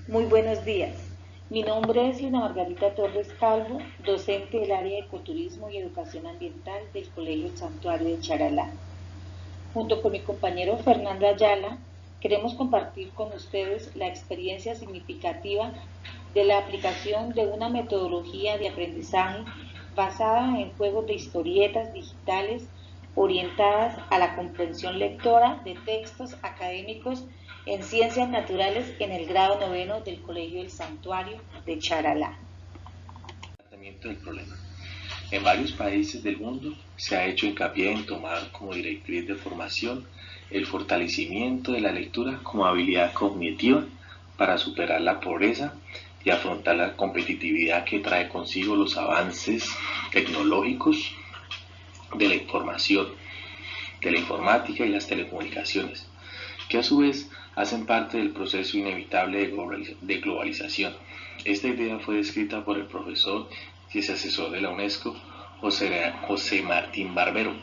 Muy buenos días. Mi nombre es Lina Margarita Torres Calvo, docente del área de ecoturismo y educación ambiental del Colegio El Santuario de Charalá. Junto con mi compañero Fernando Ayala, queremos compartir con ustedes la experiencia significativa de la aplicación de una metodología de aprendizaje basada en juegos de historietas digitales orientadas a la comprensión lectora de textos académicos en ciencias naturales en el grado noveno del Colegio El Santuario de Charalá. Tratamiento del problema. En varios países del mundo se ha hecho hincapié en tomar como directriz de formación el fortalecimiento de la lectura como habilidad cognitiva para superar la pobreza y afrontar la competitividad que trae consigo los avances tecnológicos de la información, de la informática y las telecomunicaciones, que a su vez hacen parte del proceso inevitable de globalización. Esta idea fue descrita por el profesor y es asesor de la UNESCO, José Martín Barbero,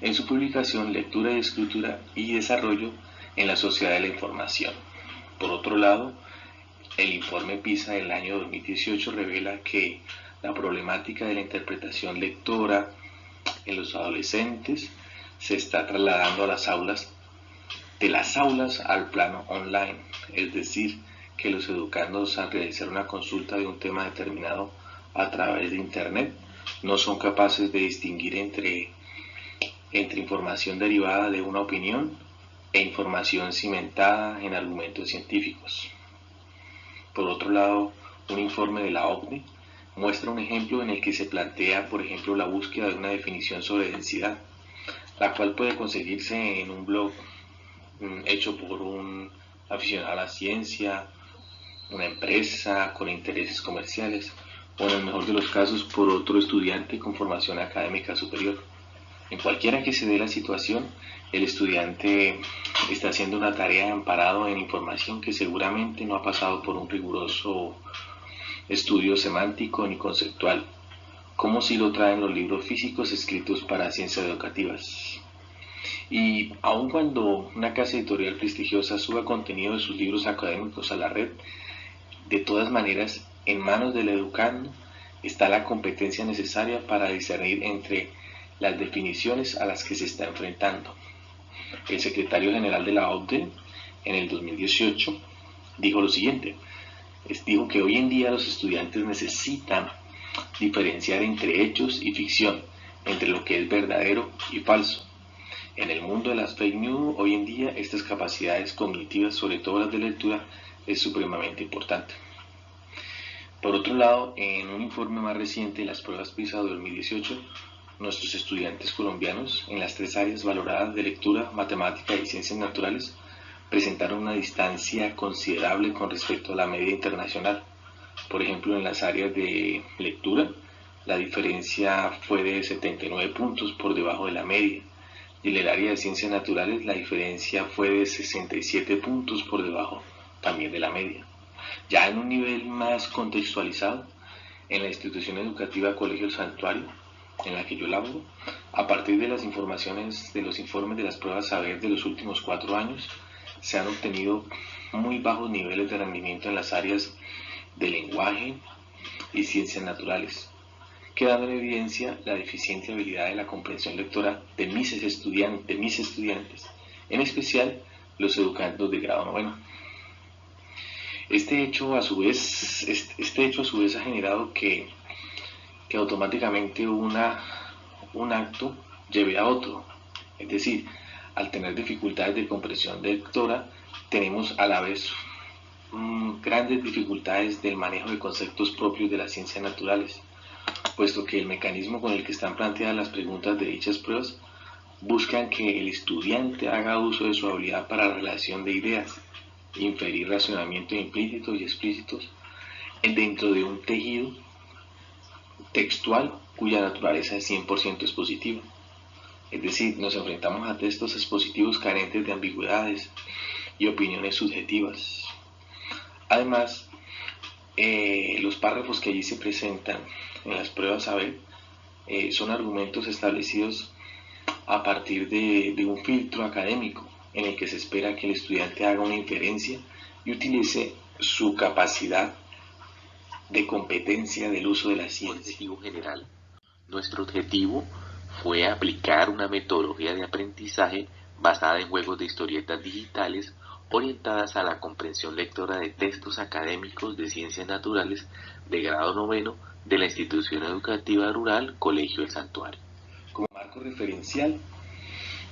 en su publicación Lectura, Escritura y Desarrollo en la Sociedad de la Información. Por otro lado, el informe PISA del año 2018 revela que la problemática de la interpretación lectora en los adolescentes se está trasladando a las aulas, de las aulas al plano online, es decir, que los educandos al realizar una consulta de un tema determinado a través de internet no son capaces de distinguir entre información derivada de una opinión e información cimentada en argumentos científicos. Por otro lado, un informe de la OCDE muestra un ejemplo en el que se plantea, por ejemplo, la búsqueda de una definición sobre densidad, la cual puede conseguirse en un blog hecho por un aficionado a la ciencia, una empresa con intereses comerciales, o en el mejor de los casos por otro estudiante con formación académica superior. En cualquiera que se dé la situación, el estudiante está haciendo una tarea amparado en información que seguramente no ha pasado por un riguroso estudio semántico ni conceptual, como si lo traen los libros físicos escritos para ciencias educativas. Y aun cuando una casa editorial prestigiosa suba contenido de sus libros académicos a la red, de todas maneras, en manos del educando está la competencia necesaria para discernir entre las definiciones a las que se está enfrentando. El secretario general de la OCDE en el 2018 dijo lo siguiente: dijo que hoy en día los estudiantes necesitan diferenciar entre hechos y ficción, entre lo que es verdadero y falso. En el mundo de las fake news, hoy en día estas capacidades cognitivas, sobre todo las de lectura, es supremamente importante. Por otro lado, en un informe más reciente de las pruebas PISA de 2018, nuestros estudiantes colombianos en las 3 áreas valoradas de lectura, matemática y ciencias naturales presentaron una distancia considerable con respecto a la media internacional. Por ejemplo, en las áreas de lectura, la diferencia fue de 79 puntos por debajo de la media, y en el área de ciencias naturales la diferencia fue de 67 puntos por debajo también de la media. Ya en un nivel más contextualizado, en la institución educativa Colegio El Santuario, en la que yo laboro, a partir de las informaciones de los informes de las pruebas saber de los últimos 4 años, se han obtenido muy bajos niveles de rendimiento en las áreas de lenguaje y ciencias naturales, quedando en evidencia la deficiente habilidad de la comprensión lectora de mis estudiantes, en especial los educandos de grado noveno. Este hecho a su vez ha generado que automáticamente un acto lleve a otro. Es decir, al tener dificultades de comprensión lectora, tenemos a la vez grandes dificultades del manejo de conceptos propios de las ciencias naturales, puesto que el mecanismo con el que están planteadas las preguntas de dichas pruebas buscan que el estudiante haga uso de su habilidad para la relación de ideas, inferir razonamientos implícitos y explícitos dentro de un tejido textual cuya naturaleza es 100% expositiva. Es decir, nos enfrentamos a textos expositivos carentes de ambigüedades y opiniones subjetivas. Además, los párrafos que allí se presentan en las pruebas saber son argumentos establecidos a partir de un filtro académico en el que se espera que el estudiante haga una inferencia y utilice su capacidad de competencia del uso de la ciencia. Objetivo general. Nuestro objetivo fue aplicar una metodología de aprendizaje basada en juegos de historietas digitales orientadas a la comprensión lectora de textos académicos de ciencias naturales de grado noveno de la institución educativa rural Colegio El Santuario. Como marco referencial,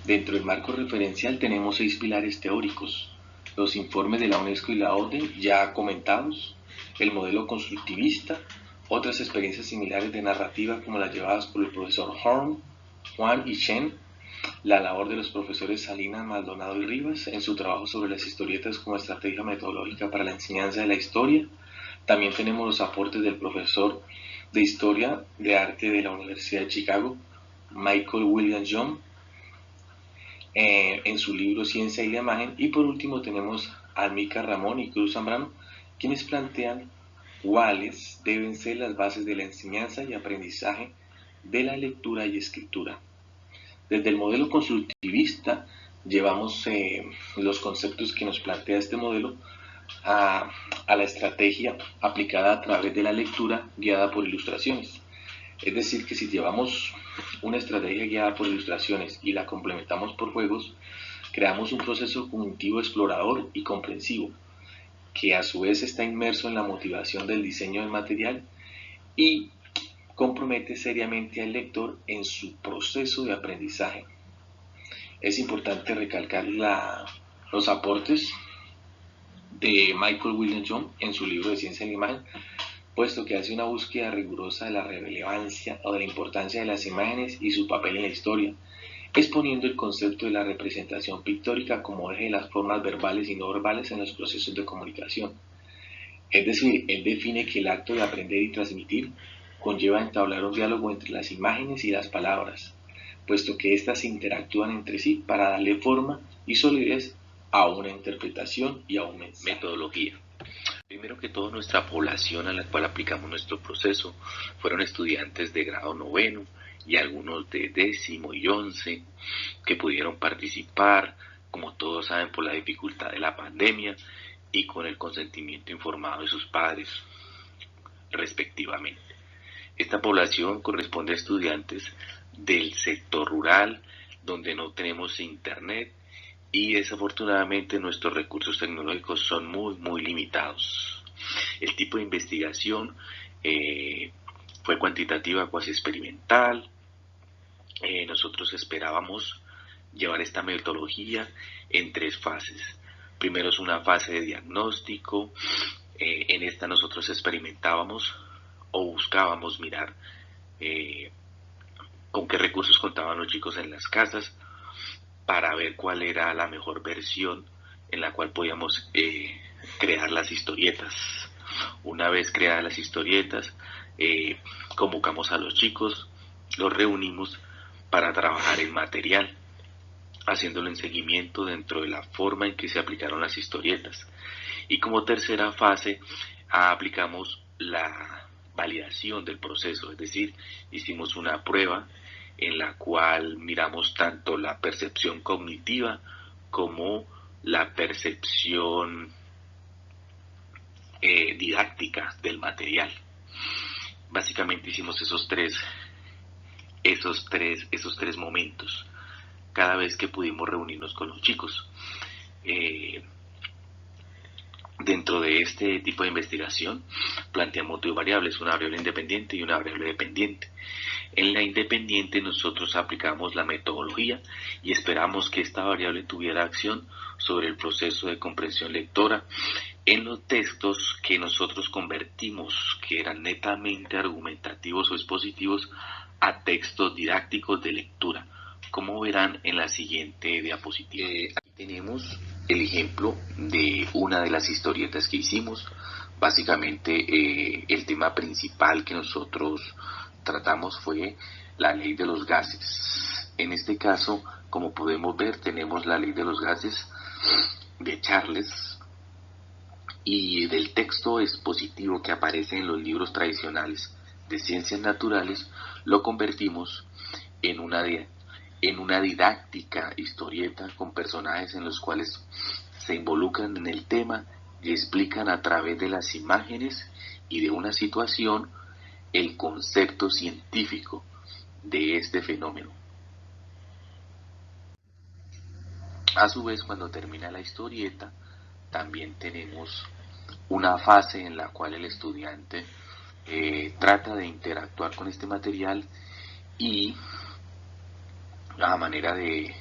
dentro del marco referencial tenemos 6 pilares teóricos: los informes de la UNESCO y la OCDE ya comentados, el modelo constructivista, otras experiencias similares de narrativa como las llevadas por el profesor Horn, Juan y Chen, la labor de los profesores Salinas, Maldonado y Rivas en su trabajo sobre las historietas como estrategia metodológica para la enseñanza de la historia. También tenemos los aportes del profesor de Historia de Arte de la Universidad de Chicago, Michael William Young, en su libro Ciencia y la Imagen. Y por último tenemos a Almica Ramón y Cruz Zambrano, quienes plantean cuáles deben ser las bases de la enseñanza y aprendizaje de la lectura y escritura. Desde el modelo constructivista llevamos los conceptos que nos plantea este modelo a la estrategia aplicada a través de la lectura guiada por ilustraciones. Es decir, que si llevamos una estrategia guiada por ilustraciones y la complementamos por juegos, creamos un proceso cognitivo explorador y comprensivo, que a su vez está inmerso en la motivación del diseño del material y compromete seriamente al lector en su proceso de aprendizaje. Es importante recalcar los aportes de Michael William Young en su libro de Ciencia y la Imagen, puesto que hace una búsqueda rigurosa de la relevancia o de la importancia de las imágenes y su papel en la historia, exponiendo el concepto de la representación pictórica como eje de las formas verbales y no verbales en los procesos de comunicación. Es decir, él define que el acto de aprender y transmitir conlleva entablar un diálogo entre las imágenes y las palabras, puesto que éstas interactúan entre sí para darle forma y solidez a una interpretación y a un mensaje. Metodología. Primero que todo, nuestra población a la cual aplicamos nuestro proceso fueron estudiantes de grado noveno y algunos de 10º y 11 que pudieron participar, como todos saben, por la dificultad de la pandemia y con el consentimiento informado de sus padres, respectivamente. Esta población corresponde a estudiantes del sector rural, donde no tenemos internet y desafortunadamente nuestros recursos tecnológicos son muy limitados. El tipo de investigación fue cuantitativa, cuasi experimental. Nosotros esperábamos llevar esta metodología en 3 fases. Primero es una fase de diagnóstico. En esta nosotros experimentábamos o buscábamos mirar con qué recursos contaban los chicos en las casas para ver cuál era la mejor versión en la cual podíamos crear las historietas. Una vez creadas las historietas, convocamos a los chicos, los reunimos para trabajar el material, haciéndolo en seguimiento dentro de la forma en que se aplicaron las historietas. Y como tercera fase, aplicamos la validación del proceso, es decir, hicimos una prueba en la cual miramos tanto la percepción cognitiva como la percepción didáctica del material. Básicamente hicimos esos tres momentos cada vez que pudimos reunirnos con los chicos. Dentro de este tipo de investigación planteamos 2 variables, una variable independiente y una variable dependiente. En la independiente nosotros aplicamos la metodología y esperamos que esta variable tuviera acción sobre el proceso de comprensión lectora en los textos que nosotros convertimos, que eran netamente argumentativos o expositivos, a textos didácticos de lectura, como verán en la siguiente diapositiva. Aquí tenemos el ejemplo de una de las historietas que hicimos. Básicamente el tema principal que nosotros tratamos fue la ley de los gases. En este caso, como podemos ver, tenemos la ley de los gases de Charles, y del texto expositivo que aparece en los libros tradicionales de ciencias naturales lo convertimos en una didáctica historieta con personajes en los cuales se involucran en el tema y explican a través de las imágenes y de una situación el concepto científico de este fenómeno. A su vez, cuando termina la historieta, también tenemos una fase en la cual el estudiante trata de interactuar con este material y a manera de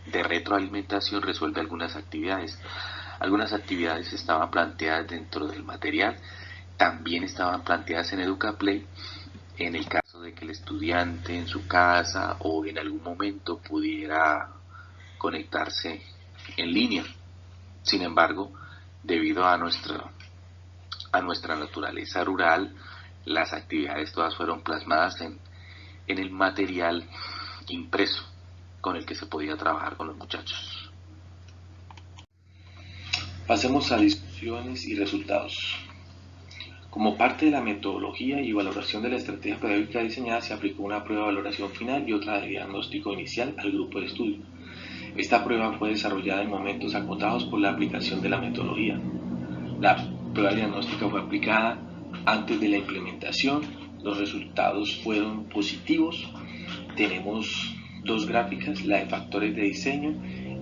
retroalimentación resuelve algunas actividades. Algunas actividades estaban planteadas dentro del material, también estaban planteadas en EducaPlay, en el caso de que el estudiante en su casa o en algún momento pudiera conectarse en línea. Sin embargo, debido a nuestra naturaleza rural, las actividades todas fueron plasmadas en el material impreso con el que se podía trabajar con los muchachos. Pasemos a discusiones y resultados. Como parte de la metodología y valoración de la estrategia pedagógica diseñada, se aplicó una prueba de valoración final y otra de diagnóstico inicial al grupo de estudio. Esta prueba fue desarrollada en momentos acotados por la aplicación de la metodología. La prueba diagnóstica fue aplicada antes de la implementación. Los resultados fueron positivos. Tenemos dos gráficas, la de factores de diseño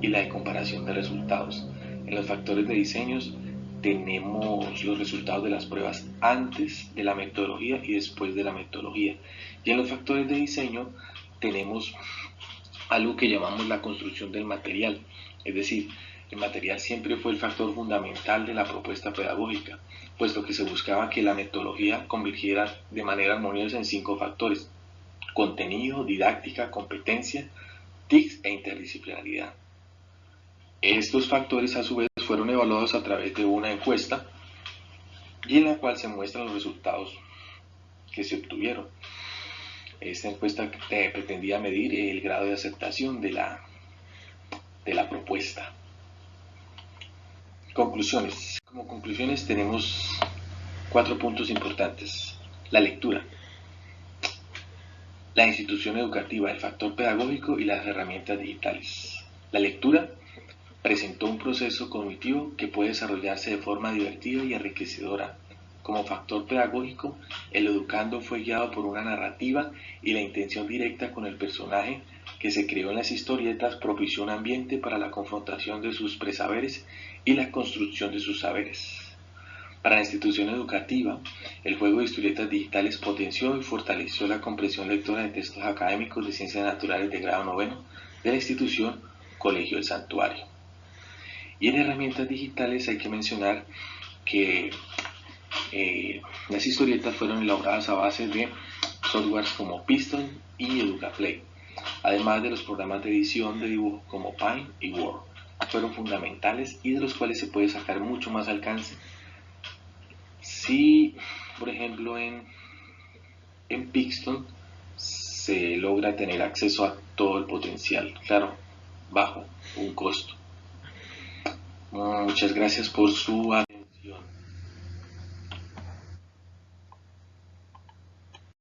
y la de comparación de resultados. En los factores de diseño tenemos los resultados de las pruebas antes de la metodología y después de la metodología. Y en los factores de diseño tenemos algo que llamamos la construcción del material, es decir, el material siempre fue el factor fundamental de la propuesta pedagógica, puesto que se buscaba que la metodología convergiera de manera armoniosa en 5 factores: contenido, didáctica, competencia, TICs e interdisciplinaridad. Estos factores a su vez fueron evaluados a través de una encuesta y en la cual se muestran los resultados que se obtuvieron. Esta encuesta pretendía medir el grado de aceptación de la propuesta. Conclusiones. Como conclusiones tenemos 4 puntos importantes. La lectura, la institución educativa, el factor pedagógico y las herramientas digitales. La lectura presentó un proceso cognitivo que puede desarrollarse de forma divertida y enriquecedora. Como factor pedagógico, el educando fue guiado por una narrativa y la intención directa con el personaje que se creó en las historietas propició un ambiente para la confrontación de sus presaberes y la construcción de sus saberes. Para la institución educativa, el juego de historietas digitales potenció y fortaleció la comprensión lectora de textos académicos de ciencias naturales de grado 9 de la institución Colegio del Santuario. Y en herramientas digitales hay que mencionar que las historietas fueron elaboradas a base de softwares como Piston y EducaPlay, además de los programas de edición de dibujo como Paint y Word. Fueron fundamentales y de los cuales se puede sacar mucho más alcance si, por ejemplo, en Pixton se logra tener acceso a todo el potencial, claro, bajo un costo. Muchas gracias por su atención.